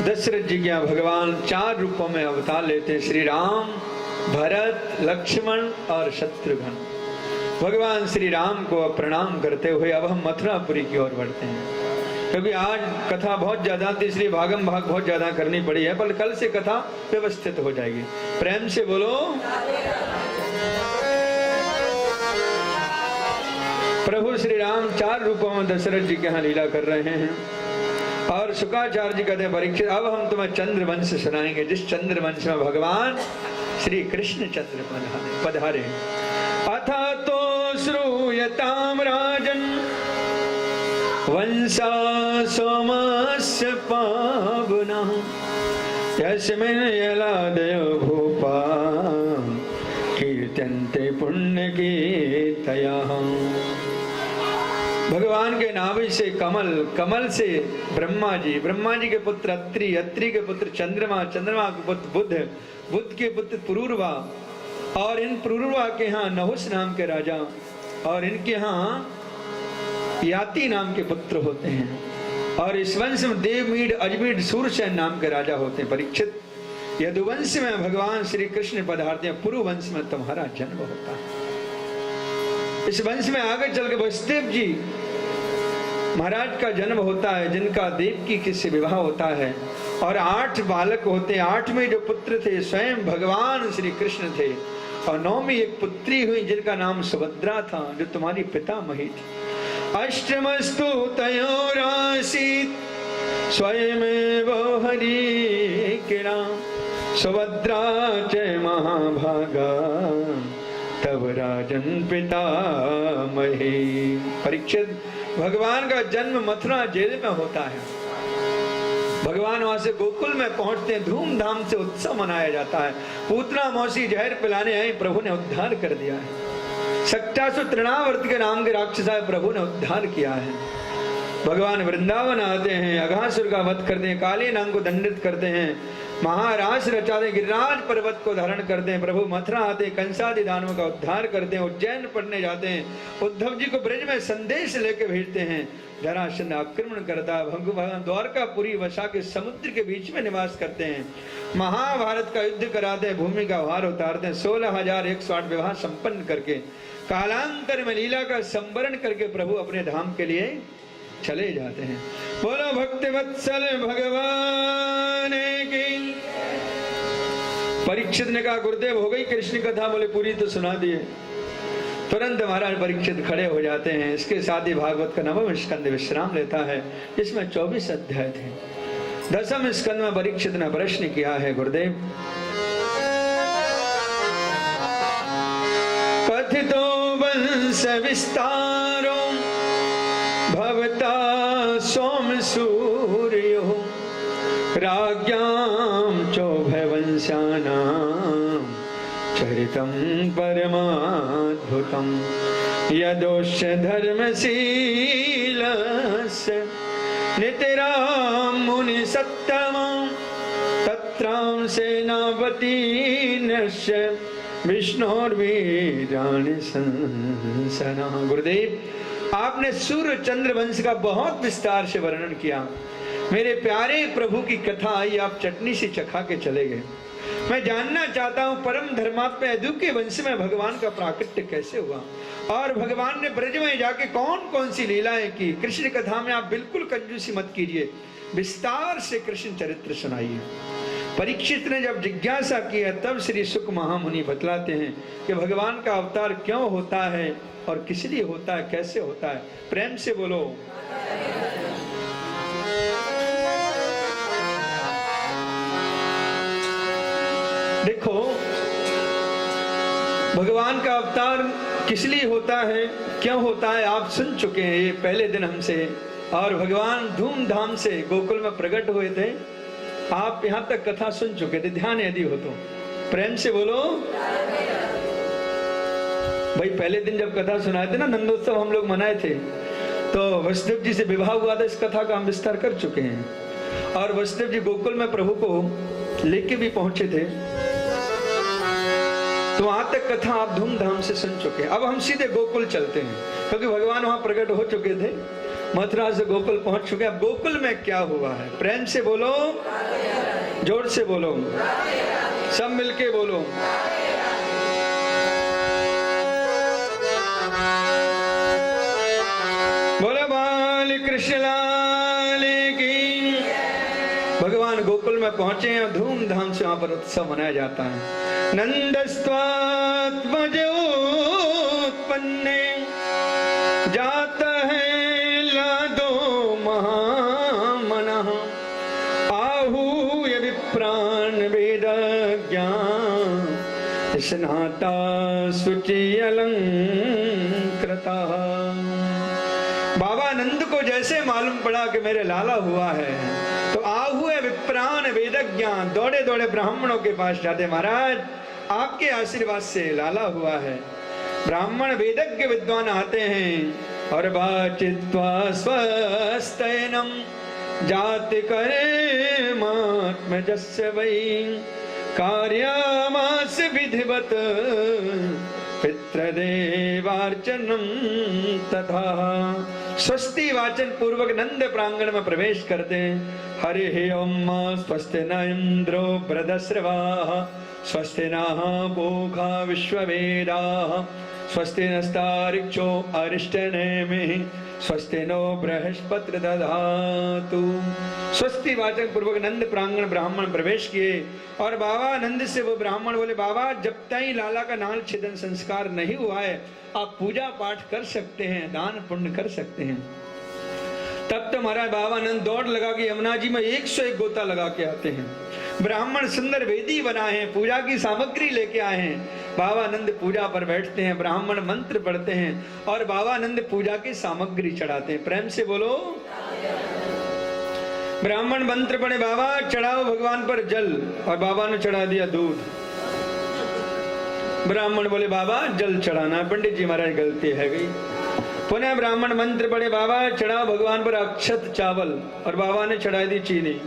दशरथ जी के भगवान 4 रूपों में अवतार लेते हैं, श्री राम, भरत, लक्ष्मण और शत्रुघ्न। भगवान श्री राम को प्रणाम करते हुए अब हम मथुरापुरी की ओर बढ़ते हैं, क्योंकि आज कथा बहुत ज्यादा थी इसलिए भागम भाग बहुत ज्यादा करनी पड़ी है, पर कल से कथा व्यवस्थित हो जाएगी। प्रेम से बोलो। प्रभु श्री राम 4 रूपों में दशरथ जी के यहाँ लीला कर रहे हैं और शुक्राचार्य जी कहते हैं, परीक्षित अब हम तुम्हें चंद्रवंश सुनाएंगे, जिस चंद्रवंश में भगवान श्री कृष्ण चंद्र पधारे। अथा तो श्रूयताम राजन वंशा सोमस्य पावना यस्मिन् यलादयो भूपा कीर्तन्ते पुण्य कीर्तयः। भगवान के नाभि से कमल, कमल से ब्रह्मा जी के पुत्र अत्रि, अत्रि के पुत्र चंद्रमा, चंद्रमा के पुत्र बुध, बुध के पुत्र पुरूरवा, और इन पुरूरवा के यहाँ नहुस नाम के राजा, और इनके यहाँ याति नाम के पुत्र होते हैं, और इस वंश में देवमीड, अजमीड, सूरसेन नाम के राजा होते हैं। परीक्षित, यदुवंश में भगवान श्री कृष्ण पधारते हैं, पुरु वंश में तुम्हारा जन्म होता है। इस वंश में आगे चल के वसुदेव जी महाराज का जन्म होता है, जिनका देवकी से विवाह होता है, और 8 बालक होते हैं। 8 में जो पुत्र थे स्वयं भगवान श्री कृष्ण थे, और 9 में एक पुत्री हुई जिनका नाम सुभद्रा था, जो तुम्हारी पितामही थी। अष्टमस्तु तयोरासीत् स्वयमेव हरि किरा सुभद्रा च महाभागा तब राजन पिता मही। परीक्षित, भगवान का जन्म मथुरा जेल में होता है। भगवान वहां से गोकुल में पहुंचते हैं, धूमधाम से उत्सव मनाया जाता है। पूतना मौसी जहर पिलाने आई, प्रभु ने उद्धार कर दिया है। सक्टासुर तृणावर्त के नाम के राक्षसा प्रभु ने उद्धार किया है। भगवान वृंदावन आते हैं, अघासुर का वध करते हैं, काली नाग को दंडित करते हैं, महाराज रचाते, गिरिराज पर्वत को धारण करते हैं। प्रभु मथुरा आते, कंसादि दानवों का उद्धार करते हैं, उज्जैन पढ़ने जाते हैं, उद्धव जी को ब्रज में संदेश लेके भेजते हैं। जरासंध आक्रमण करता है, भगवान द्वारकापुरी वसा के समुद्र के बीच में निवास करते हैं, महाभारत का युद्ध कराते हैं, भूमि का भार उतारते हैं, 16,108 विवाह संपन्न करके कालांतर में लीला का संवरण करके प्रभु अपने धाम के लिए चले जाते हैं। बोलो भक्ति वत्सल भगवान की। परीक्षित ने कहा, गुरुदेव हो गई कृष्ण कथा? बोले पूरी तो सुना दिए। तुरंत महाराज परीक्षित खड़े हो जाते हैं। इसके साथ ही भागवत का 9वां स्कंद विश्राम लेता है, जिसमें 24 अध्याय थे। 10वें स्कंद में परीक्षित ने प्रश्न किया है, गुरुदेव कथितो वंश विस्तारो भवता सोम सूर्यो राज्ञां चोभयवंशानां चरितं परमाद्भुतं यदोश्च धर्मशीलस्य नितरां मुनिसत्तमं तत्रां सेनापतिनश्च विष्णोर्वीराणि संसनः। गुरुदेव, आपने सूर्य चंद्र वंश का बहुत विस्तार से वर्णन किया। मेरे प्यारे प्रभु की कथा आई, आप चटनी से चखा के चले गए। मैं जानना चाहता हूँ परम धर्मात्मा यदु के वंश में भगवान का प्राकट्य कैसे हुआ, और भगवान ने ब्रज में जाके कौन कौन सी लीलाएं की। कृष्ण कथा में आप बिल्कुल कंजूसी मत कीजिए, विस्तार से कृष्ण चरित्र सुनाइए। परीक्षित ने जब जिज्ञासा की है, तब श्री शुक महामुनि बतलाते हैं कि भगवान का अवतार क्यों होता है और किस लिए होता है, कैसे होता है। प्रेम से बोलो। देखो, भगवान का अवतार किस लिए होता है, क्यों होता है, आप सुन चुके हैं ये पहले दिन हमसे। और भगवान धूमधाम से गोकुल में प्रकट हुए थे, आप यहां तक कथा सुन चुके थे, ध्यान यदि हो तो। प्रेम से बोलो। भाई पहले दिन जब कथा सुनाए थे ना, नंदोत्सव हम लोग मनाए थे, तो वसुदेव जी से विवाह हुआ था, इस कथा का हम विस्तार कर चुके हैं। और वसुदेव जी गोकुल में प्रभु को लेके भी पहुंचे थे, तो वहां तक कथा आप धूमधाम से सुन चुके हैं। अब हम सीधे गोकुल चलते हैं, क्योंकि भगवान वहां प्रकट हो चुके थे। मथुरा से गोकुल पहुंच चुके। अब गोकुल में क्या हुआ है? प्रेम से बोलो, जोर से बोलो, सब मिलके बोलो। बोलो बाल कृष्ण लाल की। भगवान गोकुल में पहुंचे और धूमधाम से वहां पर उत्सव मनाया जाता है। नंदस्त्वात्मजो उत्पन्ने जाता है लादो महामनः आहूय विप्राण वेदज्ञान स्नाता शुचि अलंकृता। बाबा नंद को जैसे मालूम पड़ा कि मेरे लाला हुआ है तो आहूय विप्राण वेदज्ञान दौड़े दौड़े ब्राह्मणों के पास जाते, महाराज आपके आशीर्वाद से लाला हुआ है। ब्राह्मण वेदज्ञ विद्वान आते हैं और बाचित्वा स्वस्तैनम जाति करे मात्मजस्य वै कार्यामास विधिवत पितृदेवार्चनम तथा। स्वस्ति वाचन पूर्वक नंद प्रांगण में प्रवेश करते हैं। हरि ओम स्वस्ति न इंद्रो बृहस्रवाः स्वस्ति नः पूषा विश्ववेदाः स्वस्ति नस्तार्क्ष्यो अरिष्टनेमिः स्वस्ति नो बृहस्पति दधातु। स्वस्ति वाचन पूर्वक नंद प्रांगण ब्राह्मण प्रवेश किए और बाबा नंद से वो ब्राह्मण बोले, बाबा जब तक लाला का नाल छिदन संस्कार नहीं हुआ है आप पूजा पाठ कर सकते हैं, दान पुण्य कर सकते हैं। तब तो महाराज बाबा नंद दौड़ लगा के यमुना जी में 101 गोता लगा के आते हैं। ब्राह्मण सुंदर वेदी बनाए हैं, पूजा की सामग्री लेके आए हैं। बाबा नंद पूजा पर बैठते हैं, ब्राह्मण मंत्र पढ़ते हैं और बाबा नंद पूजा की सामग्री चढ़ाते हैं। प्रेम से बोलो। ब्राह्मण मंत्र पढ़े, बाबा चढ़ाओ भगवान पर जल, और बाबा ने चढ़ा दिया दूध। ब्राह्मण बोले बाबा जल चढ़ाना। पंडित जी महाराज गलती है गई। पुनः ब्राह्मण मंत्र पढ़े, बाबा चढ़ाओ भगवान पर अक्षत चावल, और बाबा ने चढ़ा दी चीनी।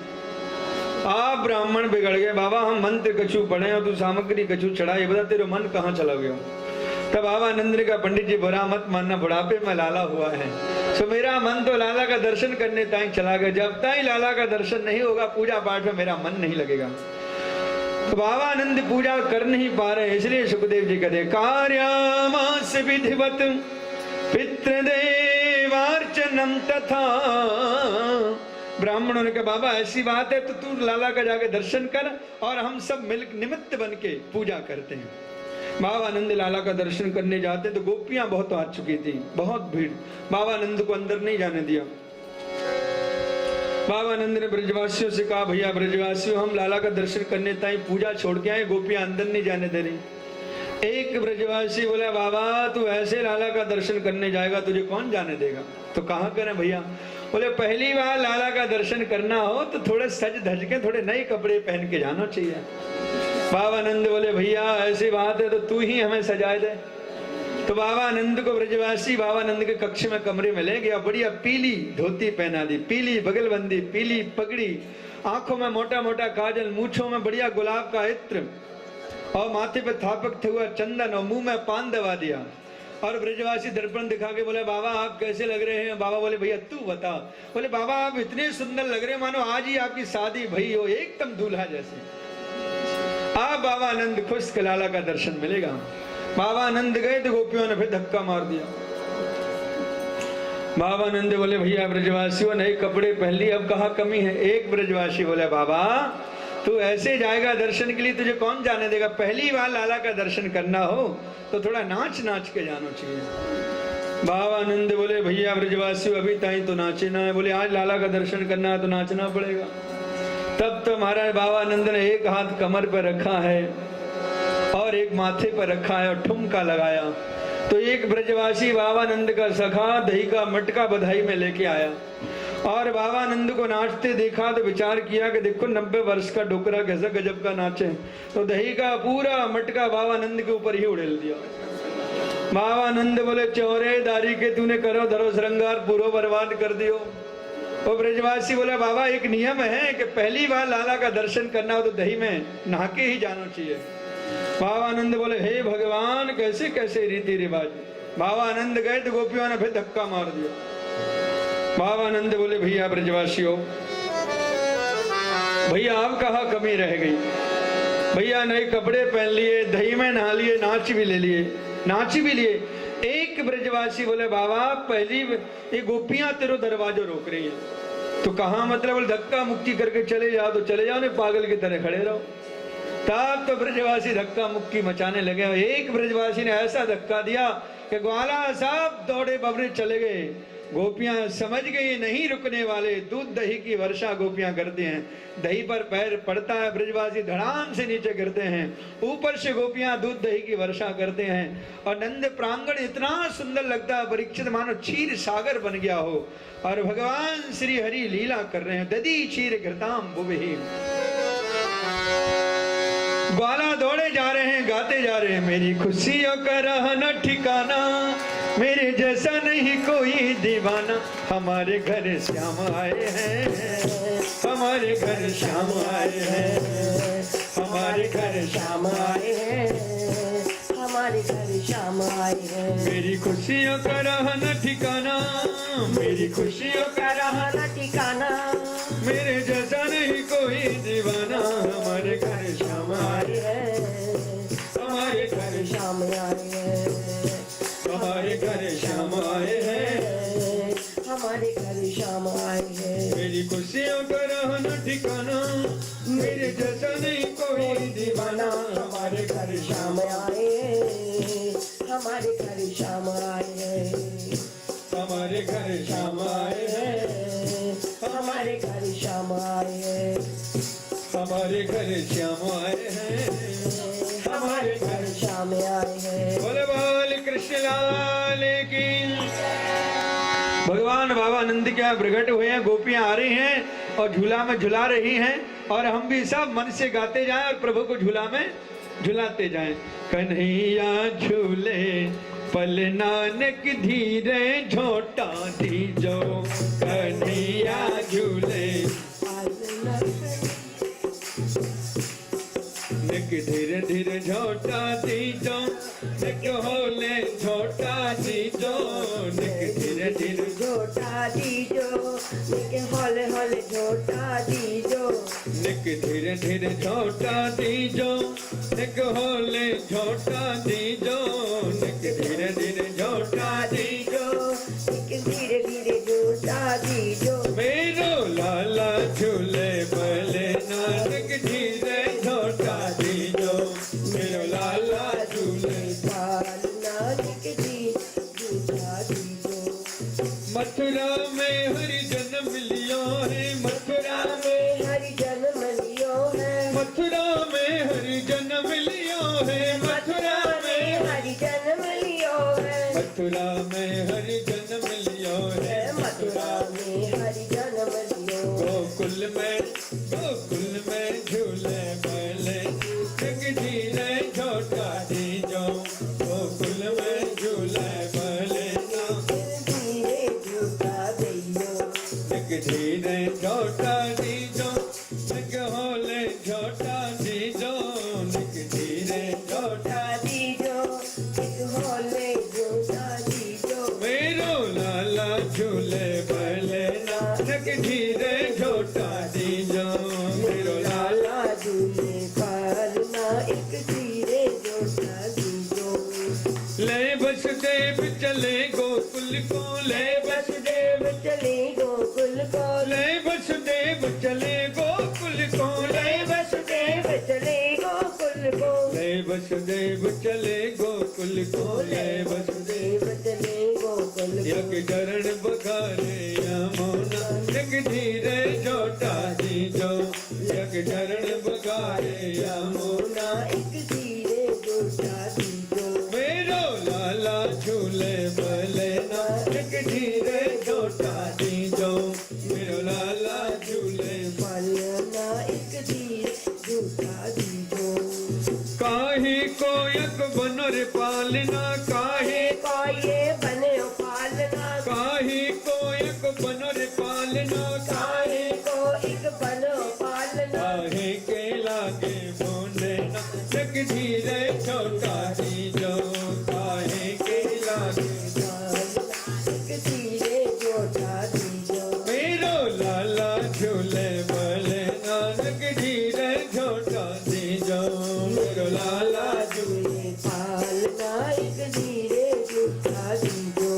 आप ब्राह्मण बिगड़ गए, बाबा हम मंत्र कछु पढ़े और तू सामग्री कछु चढ़ाई, बता तेरे मन कहाँ चला गया। तब बाबा नंद ने कहा, पंडित जी बुरा मत मानना, बुढ़ापे में लाला हुआ है तो मेरा मन तो लाला का दर्शन करने तक चला गया। जब तक लाला का दर्शन नहीं होगा पूजा पाठ में मेरा मन नहीं लगेगा। तो बाबा नंद पूजा कर नहीं पा रहे, इसलिए सुखदेव जी कहते कार्यामास विधिवत पितृदेवार्चनम तथा। ब्राह्मणों ने कहा बाबा ऐसी बात है तो तू लाला का जाके दर्शन कर और हम सब मिल निमित्त बन के पूजा करते हैं। बाबा नंद लाला का दर्शन करने जाते तो गोपियां बहुत आ चुकी थी, बहुत भीड़। बाबा नंद को अंदर नहीं जाने दिया। बाबा नंद ने ब्रजवासियों से कहा, भैया ब्रजवासियों हम लाला का दर्शन करने ताई पूजा छोड़ के आए, गोपियां अंदर नहीं जाने दे रही। एक ब्रजवासी बोला, बाबा तू ऐसे लाला का दर्शन करने जाएगा तुझे कौन जाने देगा। तो कहाँ करें भैया। बोले पहली बार लाला का दर्शन करना हो तो थोड़े सज धज के थोड़े नए कपड़े पहन के जाना चाहिए। बाबा नंद बोले भैया ऐसी बात है तो तू ही हमें सजाए दे। तो बाबा नंद को ब्रजवासी बाबा नंद के कक्ष में कमरे में ले गया, बढ़िया पीली धोती पहना दी, पीली बगलबंदी, पीली पगड़ी, आंखों में मोटा मोटा काजल, मूछों में बढ़िया गुलाब का इत्र और माथे पे थापकते हुआ चंदन और मुंह में पान दबा दिया। और ब्रजवासी दर्पण दिखा के बोले बाबा आप कैसे लग रहे हैं। बाबा बोले भैया तू बता। बोले बाबा आप इतने सुंदर लग रहे हैं मानो आज ही आपकी शादी भई हो, एकदम दूल्हा जैसे। आप बाबा नंद खुश के लाला का दर्शन मिलेगा। बाबा नंद गए तो गोपियों ने फिर धक्का मार दिया। बाबा नंद बोले भैया ब्रजवासियों नए कपड़े पहन लिए, अब कहाँ कमी है। एक ब्रजवासी बोले बाबा तू ऐसे जाएगा दर्शन के लिए, तुझे कौन जाने देगा। पहली बार लाला का दर्शन करना हो तो थोड़ा नाच नाच के जाना चाहिए। बाबा नंद बोले भैया ब्रजवासियों अभी ताई तो नाचे ना है। बोले आज लाला का दर्शन करना है तो नाचना पड़ेगा। तब तो महाराज बाबा नंद ने एक हाथ कमर पर रखा है और एक माथे पर रखा है और ठुमका लगाया। तो एक ब्रजवासी बाबा नंद का सखा दही का मटका बधाई में लेके आया और बाबा नंद को नाचते देखा तो विचार किया कि देखो 90 वर्ष का डोकरा कैसा गजब का नाचे। तो दही का पूरा मटका बाबा नंद के ऊपर ही उड़ेल दिया। बाबा नंद बोले चौरे दारी के तूने करो धरो श्रृंगार पूरा बर्बाद कर दियो। वो ब्रजवासी बोला बाबा एक नियम है कि पहली बार लाला का दर्शन करना हो तो दही में नहा के ही जाना चाहिए। बाबा नंद बोले हे भगवान कैसे कैसे रीति रिवाज। बाबा नंद गए तो गोपियों ने फिर धक्का मार दिया। बाबा आनंद बोले भैया ब्रजवासियों, भैया आप कहाँ कमी रह गई। भैया नए कपड़े पहन लिए, दही में नहा लिए, नाच भी लिए। एक ब्रजवासी बोले बाबा पहली ये गोपियां तेरे दरवाजे रोक रही हैं। तो कहा मतलब बोले धक्का मुक्की करके चले जाओ तो चले जाओ, नहीं पागल की तरह खड़े रहो। तब तो ब्रजवासी धक्का मुक्की मचाने लगे। एक ब्रजवासी ने ऐसा धक्का दिया कि ग्वाला सब दौड़े बबरे चले गए। गोपियां समझ गई नहीं रुकने वाले, दूध दही की वर्षा गोपियां करते हैं। दही पर पैर पड़ता है, ब्रजवासी धड़ाम से नीचे गिरते हैं, ऊपर से गोपियां दूध दही की वर्षा करते हैं। और नंद प्रांगण इतना सुंदर लगता है, परीक्षित मानो क्षीर सागर बन गया हो और भगवान श्री हरि लीला कर रहे हैं। दधी क्षीर घृताम बुबही। ग्वाला दौड़े जा रहे हैं, गाते जा रहे हैं, मेरी खुशियों का रहना ठिकाना, मेरे जैसा नहीं कोई दीवाना। हमारे घर श्याम आए हैं, हमारे घर श्याम आए हैं, हमारे घर श्याम आए हैं, हमारे घर श्याम आए हैं। मेरी खुशियों का रहना ठिकाना, मेरी खुशियों का रहना ठिकाना, मेरे जैसा नहीं कोई दीवाना। हमारे घर श्याम आए हैं, हमारे घर श्याम आए हैं, हमारे घर श्याम आए हैं, हमारे घर श्याम आए हैं। मेरी खुशियों का रहना ठिकाना, मेरे जैसा नहीं कोई दीवाना। हमारे घर श्याम आए हैं, हमारे घर श्याम आए हैं, हमारे घर श्याम आए हैं, हमारे घर श्याम आए हैं, हमारे घर श्याम आए हैं, हमारे घर श्याम आए हैं। बोले बोल कृष्ण लाल की। भगवान बाबा आनंद के यहाँ प्रकट हुए हैं, गोपियां आ रही हैं और झूला में झुला रही हैं, और हम भी सब मन से गाते जाएं और प्रभु को झूला में झुलाते जाएं। कन्हैया झूले पल नानक धीरे झोटा दीजो, कन्हैया झूले निक धीरे धीरे झोटा दीजो, निक होले झोटा दीजो, निक धीरे धीरे झोटा दीजो, निक होले होले झोटा दीजो, निक धीरे धीरे झोटा दीजो, निक होले झोटा दीजो, निक धीरे धीरे झोटा दीजो, निक धीरे धीरे झोटा दीजो। मेरो लाला झूले पले नानक धीरे झोटा दीजो, मेरो लाला झूले पाल नानक जी झूठा दीजो। मथुरा में हरि जन्म लियो है, मथुरा में हरि जन्म लियो है, मथुरा में हरि जन्म लियो है, मथुरा में हरि जन्म लियो है, मथुरा में हरि जन्म लियो है, मथुरा में हरि जन्म लियो। गोकुल में झूले पहले निक धीरे झोटा दीजो, गोकुल में झूले पहले धीरे झूठा दीजो, निक धीरे झोटा दीजो, निक होले झोटा दीजो, निक धीरे झोटा दीजो, निक होले झूठा दीजो। मेरो लाला झूले पहले नानक धीरे झोटा दीजो, मेरो लाला झूले पालना एक धीरे झूठा दीजो। ले वसुदेव चले गोकुल को, ले वसुदेव चले गोकुल को, ले वसुदेव चले गोकुल को, ले वसुदेव चले गोकुल को, ले वसुदेव चले गोकुल को, ले वसुदेव वसुदेव चले गोकुल को। यज्ञ चरण बखारे यमुना, निक धीरे झोटा दीजो, यज्ञ चरण बखारे यमुना, एक धीरे झूठा दीजो। मेरो लाला झूले भले नानक धीरे झोटा दीजो, मेरो लाला झूले पालना एक धीरे झूठा दीजो। काहे को यक बनर पालना, काहे को ये बने पालना, काहे को यक बनर पालना, काहे को एक बनो पालना, काहे के लागे बोले नानक धीरे झोटा दीजो, काहे के लागे एक धीरे झूठा दीजो। भले नानक धीरे झोटा दीजो मेरो लाला झूले पालना एक धीरे झूठा दीजो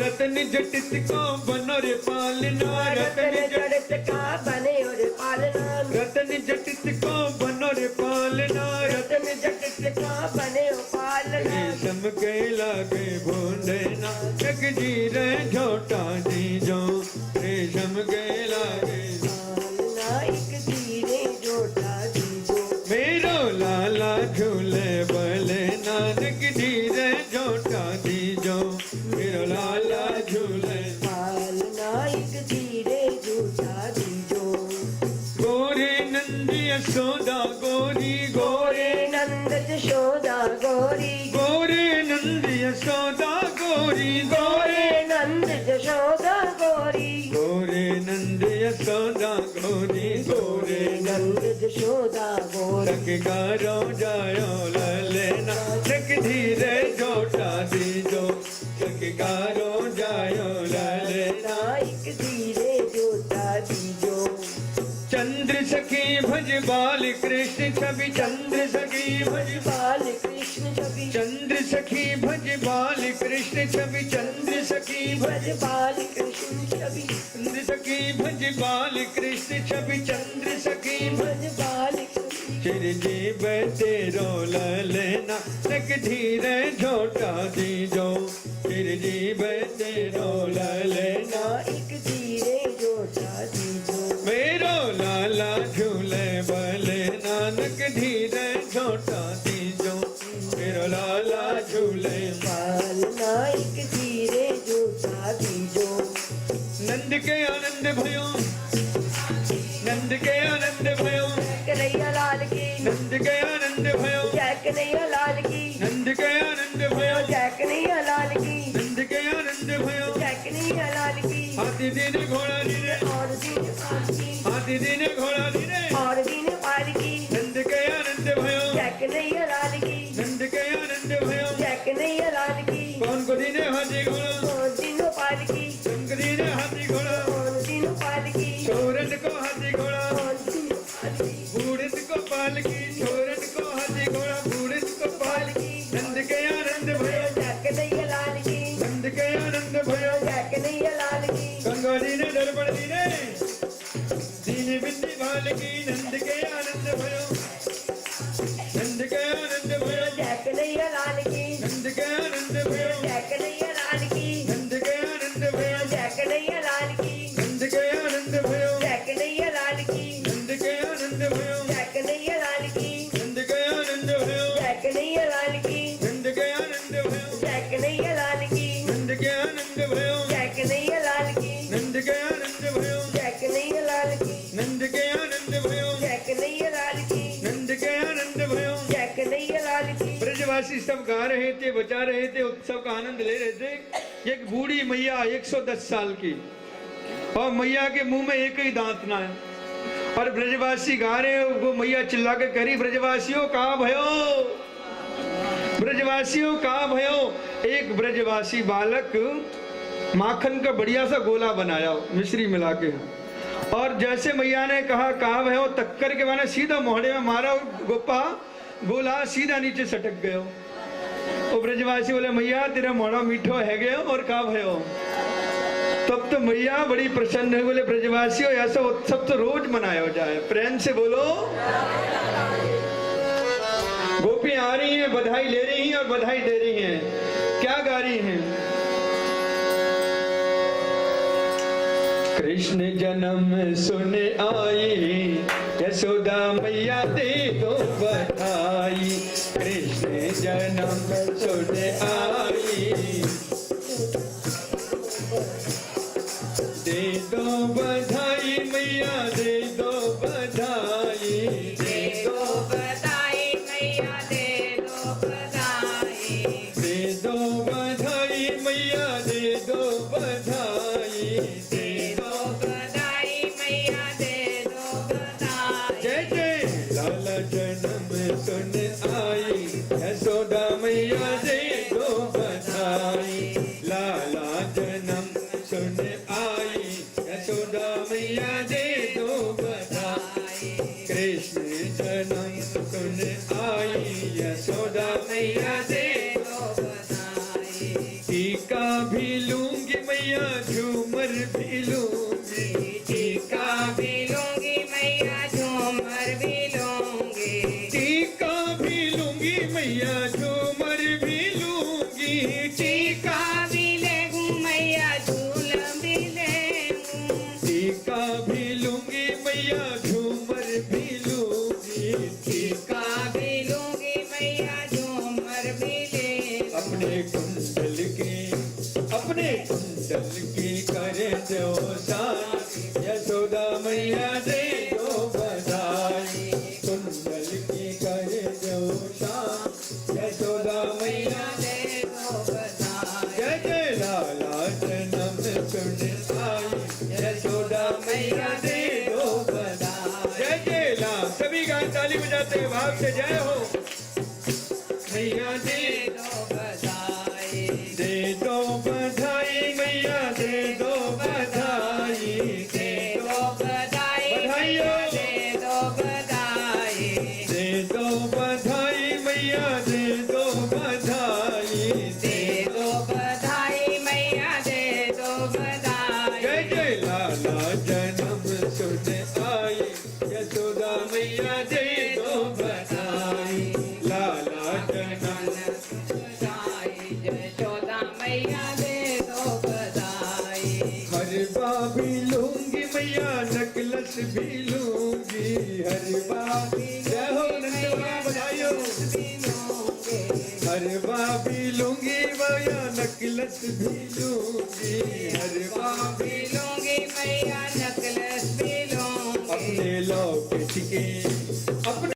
रतन जटित को बनो रे पालना रतन जड़त का बने और पालना रतन जटित को बनो रे पालना रतन जगत का बने और पालना रेशम के लागे भूंडे नानक धीरे झोटा दीजो रेशम के लागे पालना एक धीरे झूठा दीजो मेरो लाला झूले भले नानक धीरे झोटा दीजो मेरो लाला झूले पालना एक धीरे झूठा दीजो गोरे नंदी यशोदा गोरी गोरे नंद यशोदा गोरी गोरे नंदी यशोदा गोरी गोरे नंद यशोदा गोरी गोरे नंदी यशोदा गोरी गोरे नंद यशोदा गोरी तक गारो जायो ललेना तक धीरे झोटा दीजो तक गारो जायो ललेना एक धीरे झूठा दीजो चंद्र सखी भज बाल कृष्ण छवि चंद्र सखी भज बाल कृष्ण छवि चंद्र सखी भज बाल कृष्ण छवि चंद्र सखी भज बाल कृष्ण छवि चंद्र सखी भज बाल कृष्ण छवि चंद्र सखी भज बाल कृष्ण चिरजीव तेरो ललेना तक धीरे झोटा दीजो चिरजीव तेरो ललेना एक धीरे झूठा दीजो मेरो लाला झूले भले नानक धीरे झोटा दीजो मेरो लाला झूले पालना एक धीरे झूठा दीजो नंद के आनंद भयो नंद के आनंद भयो कन्हैया लाल की नंद के आनंद भयो जय कन्हैया लाल की नंद के आनंद भयो जय कन्हैया लाल की नंद के आनंद भयो जय कन्हैया लाल की हाथी दिन घोड़ा दिने और दिन पाल की हाथी दिन घोड़ा दिने और दिन पाल की नंद के आनंद भयो जय कन्हैया लाल की नंद के आनंद भयो जय कन्हैया लाल की कौन को दिने हाथी घोड़ा और दिन पाल की संग दिने हाथी घोड़ा और दिन पाल की छोरन को हाथी घोड़ा और दिन पाल की बूढ़ित को पाल की छोरन को हाथी घोड़ा बूढ़ित को पाल की नंद के आनंद भयो जय कन्हैया लाल की नंद के आनंद भयो जय कन्हैया लाल की गंगा दीने दर्पण दीने दीन बिंदी भाल की नंद के आनंद भयो नंद के आनंद भयो जय कन्हैया लाल की नंद के आनंद भयो जय कन्हैया लाल की नंद के आनंद भयो जय कन्हैया लाल की नंद के आनंद भयो जय कन्हैया लाल की नंद के आनंद भयो जय कन्हैया लाल की नंद के आनंद भयो जय कन्हैया लाल की नंद के आनंद भयो जय कन्हैया लाल की नंद के आनंद भयो जय कन्हैया लाल की नंद के आनंद भयो जय कन्हैया लाल की नंद के आनंद भयो जय कन्हैया लाल की नंद के आनंद भयो जय कन्हैया लाल की ब्रजवासी सब गा रहे थे बजा रहे थे उत्सव का आनंद ले रहे थे एक बूढ़ी मैया 110 साल की और मैया के मुंह में एक ही दांत ना है और ब्रजवासी गा रहे हो वो मैया चिल्ला के कह रही ब्रजवासियों कहाँ भयो ब्रजवासियों कहाँ भयो एक ब्रजवासी बालक माखन का बढ़िया सा गोला बनाया मिश्री मिला के और जैसे मैया ने कहा कहाँ भयो टक्कर के मैंने सीधा मोहड़े में मारा और गोपा गोला सीधा नीचे सटक गयो और ब्रजवासी बोले मैया तेरा मोड़ा मीठो है गयो और कहा भयो तब तो मैया बड़ी प्रसन्न है बोले ब्रजवासियों ऐसा उत्सव तो रोज मनाया जाए प्रेम से बोलो गोपी आ रही हैं बधाई ले रही हैं और बधाई दे रही हैं क्या गा रही हैं कृष्ण जन्म सुन आई यशोदा मैया दे दो बधाई कृष्ण जन्म सुन आई दे दो बधाई मैया दे दो बधाई दे दो बधाई मैया दे दो बधाई दे दो बधाई मैया दे दो बधाई दे दो बधाई मैया दे दो बधाई जय जय लाला जन्म सुन आई यशोदा मैया दे दो बधाई लाला जन्म सुन आई यशोदा मैया दे दो जन्म सुन आई यशोदा मैया दे दो बधाई टीका भी लूंगी मैया झूमर भी लूंगी टीका भी लूंगी मैया झूमर भी लूंगी टीका भी लूंगी मैया झूमर भी लूंगी टीका भी लेगूं मैया झूलम भी लेगूं टीका भी लूंगी मैया झूमर भी लूंगी टीका भी लूंगी मैया झूमर भी लेगूं अपने कुंडल की करे दो शान यशोदा मैया दे दो बधाई कुंडल की करे दो शान यशोदा मैया दे दो बधाई जय जय लाला जन्म सुन आई यशोदा मैया दे दो बधाई जय जय लाल सभी गाय ताली बजाते हैं भाव से जय हो मैया दे दो बधाई दे दो बधाई मैया दे दो बधाई दे दो बधाई बधाइयों। दे दो बधाई दे दो बधाई मैया दे दो बधाई दे दो बधाई मैया दे दो बधाई जय जय लाला जन्म सुन आई यशोदा मैया दे दो बधाई लाला जन्म बधाई यशोदा मैया दे दो बधाई हरबा भी लूंगी मैया नकलस भी लूंगी हरबा भी जय हो नंदवा बधाइयो हरबा भी लूंगी मैया नकलस भी लूंगी हरबा भी भी लूंगी मैया नकलस भी लूंगी अपने लॉकेट के अपने